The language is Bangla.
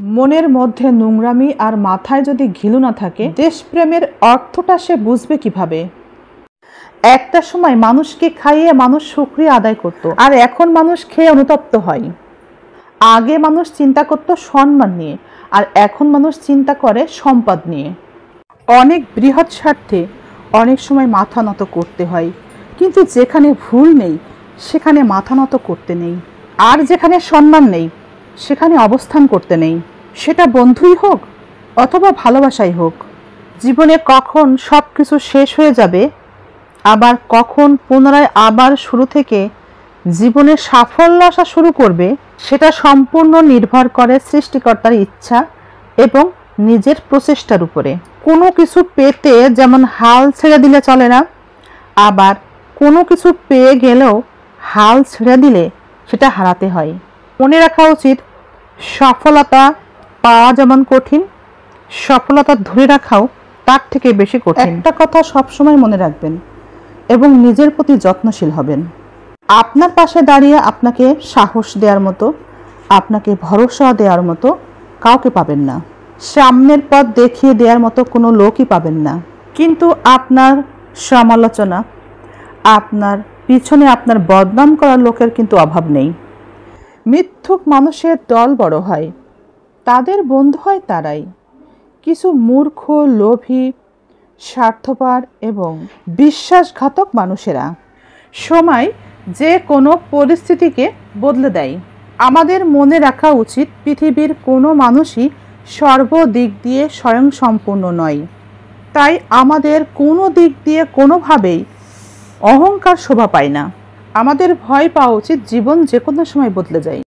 মনের মধ্যে নোংরামি আর মাথায় যদি ঘিলু না থাকে, দেশপ্রেমের অর্থটা সে বুঝবে কিভাবে? একটা সময় মানুষকে খাইয়ে মানুষ শুকরিয়া আদায় করত, আর এখন মানুষ খেয়ে অনুতপ্ত হয়। আগে মানুষ চিন্তা করত সম্মান নিয়ে, আর এখন মানুষ চিন্তা করে সম্পদ নিয়ে। অনেক বৃহৎ স্বার্থে অনেক সময় মাথা নত করতে হয়, কিন্তু যেখানে ভুল নেই সেখানে মাথা নত করতে নেই, আর যেখানে সম্মান নেই সেখানে অবস্থান করতে নেই। সেটা বন্ধুই হোক অথবা ভালোবাসাই হোক। জীবনে কখন সব কিছু শেষ হয়ে যাবে, আবার কখন পুনরায় আবার শুরু থেকে জীবনে সাফল্য আসা শুরু করবে, সেটা সম্পূর্ণ নির্ভর করে সৃষ্টিকর্তার ইচ্ছা এবং নিজের প্রচেষ্টার উপরে। কোনো কিছু পেতে যেমন হাল ছেড়ে দিলে চলে না, আবার কোনো কিছু পেয়ে গেলেও হাল ছেড়ে দিলে সেটা হারাতে হয়। মনে রাখা উচিত, সফলতা পাওয়া যেমন কঠিন, সফলতা ধরে রাখাও তার থেকে বেশি কঠিন। একটা কথা সবসময় মনে রাখবেন এবং নিজের প্রতি যত্নশীল হবেন। আপনার পাশে দাঁড়িয়ে আপনাকে সাহস দেওয়ার মতো, আপনাকে ভরসা দেওয়ার মতো কাউকে পাবেন না। সামনের পথ দেখিয়ে দেওয়ার মতো কোনো লোকই পাবেন না। কিন্তু আপনার সমালোচনা, আপনার পিছনে আপনার বদনাম করার লোকের কিন্তু অভাব নেই। মিথ্যুক মানুষের দল বড় হয়, তাদের বন্ধু হয় তারাই। কিছু মূর্খ, লোভী, স্বার্থপর এবং বিশ্বাসঘাতক মানুষেরা। সময় যে কোনো পরিস্থিতিকে বদলে দেয়। আমাদের মনে রাখা উচিত, পৃথিবীর কোনো মানুষই সর্বদিক দিয়ে স্বয়ংসম্পূর্ণ নয়। তাই আমাদের কোনো দিক দিয়ে কোনোভাবেই অহংকার শোভা পায় না। আমাদের ভয় পাওয়া উচিত, জীবন যে কোনো সময় বদলে যায়।